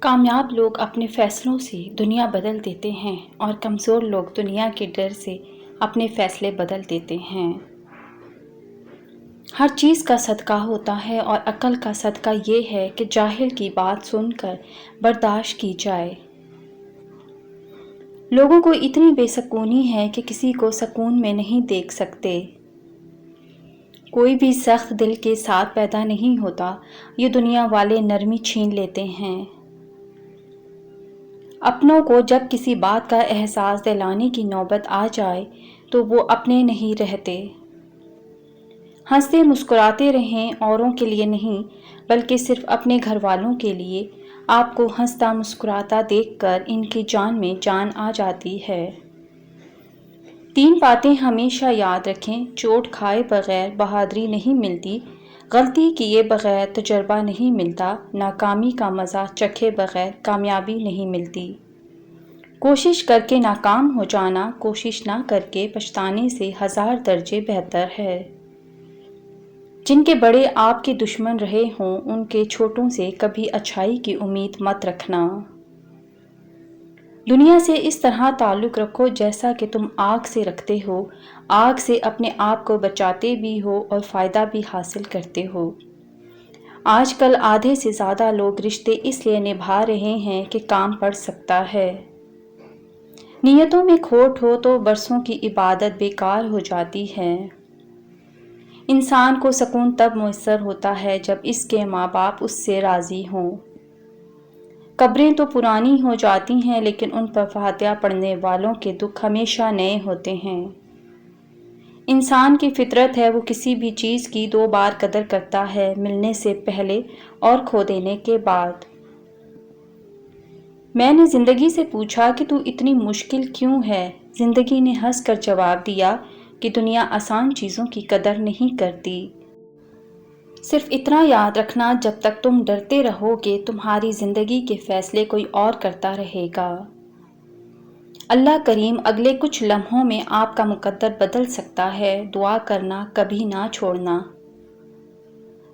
کامیاب لوگ اپنے فیصلوں سے دنیا بدل دیتے ہیں اور کمزور لوگ دنیا کے ڈر سے اپنے فیصلے بدل دیتے ہیں۔ ہر چیز کا صدقہ ہوتا ہے اور عقل کا صدقہ یہ ہے کہ جاہل کی بات سن کر برداشت کی جائے۔ لوگوں کو اتنی بے سکونی ہے کہ کسی کو سکون میں نہیں دیکھ سکتے۔ کوئی بھی سخت دل کے ساتھ پیدا نہیں ہوتا، یہ دنیا والے نرمی چھین لیتے ہیں۔ اپنوں کو جب کسی بات کا احساس دلانے کی نوبت آ جائے تو وہ اپنے نہیں رہتے۔ ہنستے مسکراتے رہیں، اوروں کے لیے نہیں بلکہ صرف اپنے گھر والوں کے لیے۔ آپ کو ہنستا مسکراتا دیکھ کر ان کی جان میں جان آ جاتی ہے۔ 3 باتیں ہمیشہ یاد رکھیں: چوٹ کھائے بغیر بہادری نہیں ملتی، غلطی کیے بغیر تجربہ نہیں ملتا، ناکامی کا مزہ چکھے بغیر کامیابی نہیں ملتی۔ کوشش کر کے ناکام ہو جانا کوشش نہ کر کے پچھتانے سے 1000 درجے بہتر ہے۔ جن کے بڑے آپ کے دشمن رہے ہوں، ان کے چھوٹوں سے کبھی اچھائی کی امید مت رکھنا۔ دنیا سے اس طرح تعلق رکھو جیسا کہ تم آگ سے رکھتے ہو، آگ سے اپنے آپ کو بچاتے بھی ہو اور فائدہ بھی حاصل کرتے ہو۔ آج کل آدھے سے زیادہ لوگ رشتے اس لیے نبھا رہے ہیں کہ کام پڑ سکتا ہے۔ نیتوں میں کھوٹ ہو تو برسوں کی عبادت بیکار ہو جاتی ہے۔ انسان کو سکون تب میسر ہوتا ہے جب اس کے ماں باپ اس سے راضی ہوں۔ قبریں تو پرانی ہو جاتی ہیں لیکن ان پر فاتحہ پڑھنے والوں کے دکھ ہمیشہ نئے ہوتے ہیں۔ انسان کی فطرت ہے وہ کسی بھی چیز کی 2 بار قدر کرتا ہے، ملنے سے پہلے اور کھو دینے کے بعد۔ میں نے زندگی سے پوچھا کہ تو اتنی مشکل کیوں ہے؟ زندگی نے ہنس کر جواب دیا کہ دنیا آسان چیزوں کی قدر نہیں کرتی۔ صرف اتنا یاد رکھنا، جب تک تم ڈرتے رہو گے تمہاری زندگی کے فیصلے کوئی اور کرتا رہے گا۔ اللہ کریم اگلے کچھ لمحوں میں آپ کا مقدر بدل سکتا ہے۔ دعا کرنا کبھی نہ چھوڑنا۔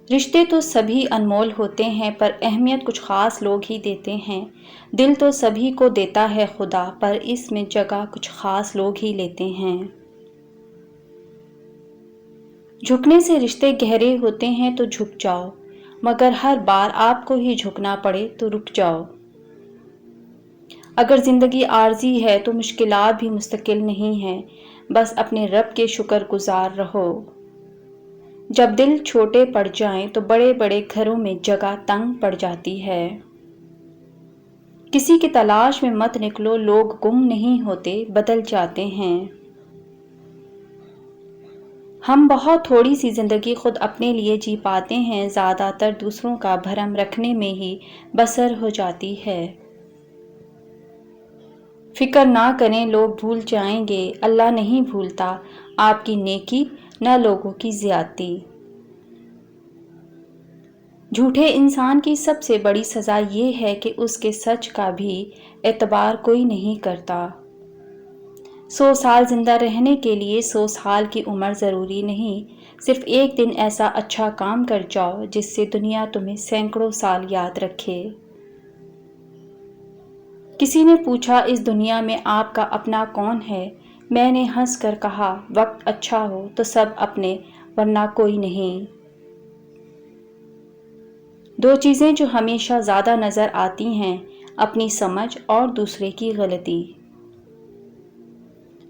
رشتے تو سبھی انمول ہوتے ہیں پر اہمیت کچھ خاص لوگ ہی دیتے ہیں۔ دل تو سبھی کو دیتا ہے خدا پر اس میں جگہ کچھ خاص لوگ ہی لیتے ہیں۔ جھکنے سے رشتے گہرے ہوتے ہیں تو جھک جاؤ، مگر ہر بار آپ کو ہی جھکنا پڑے تو رک جاؤ۔ اگر زندگی عارضی ہے تو مشکلات بھی مستقل نہیں ہیں، بس اپنے رب کے شکر گزار رہو۔ جب دل چھوٹے پڑ جائیں تو بڑے بڑے گھروں میں جگہ تنگ پڑ جاتی ہے۔ کسی کی تلاش میں مت نکلو، لوگ گم نہیں ہوتے، بدل جاتے ہیں۔ ہم بہت تھوڑی سی زندگی خود اپنے لیے جی پاتے ہیں، زیادہ تر دوسروں کا بھرم رکھنے میں ہی بسر ہو جاتی ہے۔ فکر نہ کریں، لوگ بھول جائیں گے، اللہ نہیں بھولتا آپ کی نیکی نہ لوگوں کی زیادتی۔ جھوٹے انسان کی سب سے بڑی سزا یہ ہے کہ اس کے سچ کا بھی اعتبار کوئی نہیں کرتا۔ 100 سال زندہ رہنے کے لیے 100 سال کی عمر ضروری نہیں، صرف ایک دن ایسا اچھا کام کر جاؤ جس سے دنیا تمہیں سینکڑوں سال یاد رکھے۔ کسی نے پوچھا اس دنیا میں آپ کا اپنا کون ہے؟ میں نے ہنس کر کہا وقت اچھا ہو تو سب اپنے ورنہ کوئی نہیں۔ 2 چیزیں جو ہمیشہ زیادہ نظر آتی ہیں، اپنی سمجھ اور دوسرے کی غلطی۔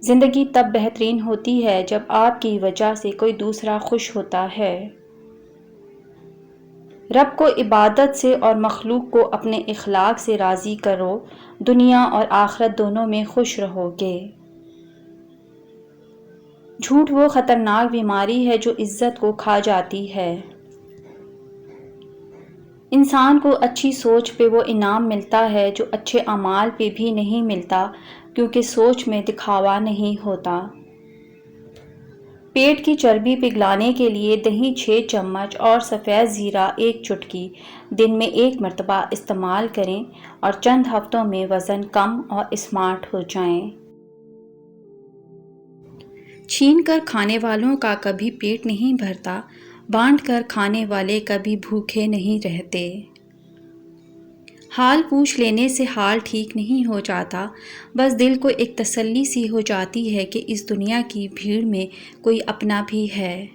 زندگی تب بہترین ہوتی ہے جب آپ کی وجہ سے کوئی دوسرا خوش ہوتا ہے۔ رب کو عبادت سے اور مخلوق کو اپنے اخلاق سے راضی کرو، دنیا اور آخرت دونوں میں خوش رہو گے۔ جھوٹ وہ خطرناک بیماری ہے جو عزت کو کھا جاتی ہے۔ انسان کو اچھی سوچ پہ وہ انعام ملتا ہے جو اچھے اعمال پہ بھی نہیں ملتا، کیونکہ سوچ میں دکھاوا نہیں ہوتا۔ پیٹ کی چربی پگھلانے کے لیے دہی 6 چمچ اور سفید زیرہ 1 چٹکی دن میں 1 مرتبہ استعمال کریں اور چند ہفتوں میں وزن کم اور اسمارٹ ہو جائیں۔ چھین کر کھانے والوں کا کبھی پیٹ نہیں بھرتا، بانٹ کر کھانے والے کبھی بھوکے نہیں رہتے۔ حال پوچھ لینے سے حال ٹھیک نہیں ہو جاتا، بس دل کو ایک تسلی سی ہو جاتی ہے کہ اس دنیا کی بھیڑ میں کوئی اپنا بھی ہے۔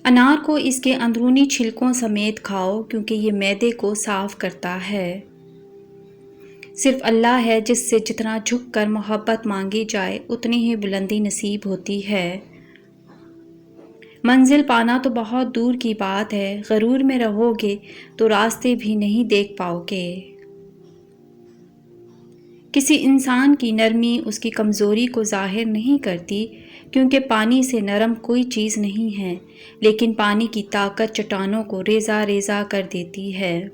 انار کو اس کے اندرونی چھلکوں سمیت کھاؤ کیونکہ یہ معدے کو صاف کرتا ہے۔ صرف اللہ ہے جس سے جتنا جھک کر محبت مانگی جائے اتنی ہی بلندی نصیب ہوتی ہے۔ منزل پانا تو بہت دور کی بات ہے، غرور میں رہو گے تو راستے بھی نہیں دیکھ پاؤ گے۔ کسی انسان کی نرمی اس کی کمزوری کو ظاہر نہیں کرتی، کیونکہ پانی سے نرم کوئی چیز نہیں ہے، لیکن پانی کی طاقت چٹانوں کو ریزہ ریزہ کر دیتی ہے۔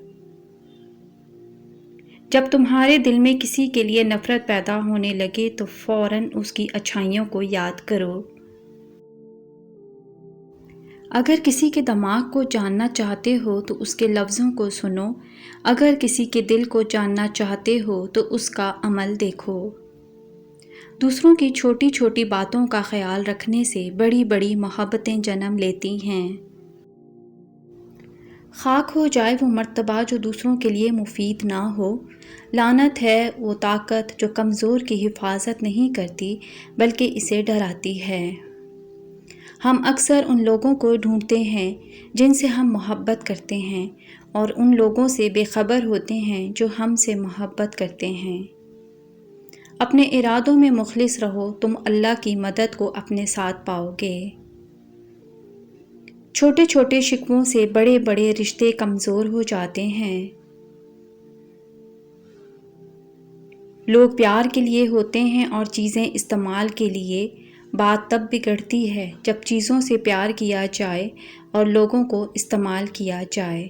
جب تمہارے دل میں کسی کے لیے نفرت پیدا ہونے لگے تو فوراً اس کی اچھائیوں کو یاد کرو۔ اگر کسی کے دماغ کو جاننا چاہتے ہو تو اس کے لفظوں کو سنو، اگر کسی کے دل کو جاننا چاہتے ہو تو اس کا عمل دیکھو۔ دوسروں کی چھوٹی چھوٹی باتوں کا خیال رکھنے سے بڑی بڑی محبتیں جنم لیتی ہیں۔ خاک ہو جائے وہ مرتبہ جو دوسروں کے لیے مفید نہ ہو، لعنت ہے وہ طاقت جو کمزور کی حفاظت نہیں کرتی بلکہ اسے ڈراتی ہے۔ ہم اکثر ان لوگوں کو ڈھونڈتے ہیں جن سے ہم محبت کرتے ہیں اور ان لوگوں سے بے خبر ہوتے ہیں جو ہم سے محبت کرتے ہیں۔ اپنے ارادوں میں مخلص رہو، تم اللہ کی مدد کو اپنے ساتھ پاؤ گے۔ چھوٹے چھوٹے شکووں سے بڑے بڑے رشتے کمزور ہو جاتے ہیں۔ لوگ پیار کے لیے ہوتے ہیں اور چیزیں استعمال کے لیے۔ بات تب بگڑتی ہے جب چیزوں سے پیار کیا جائے اور لوگوں کو استعمال کیا جائے۔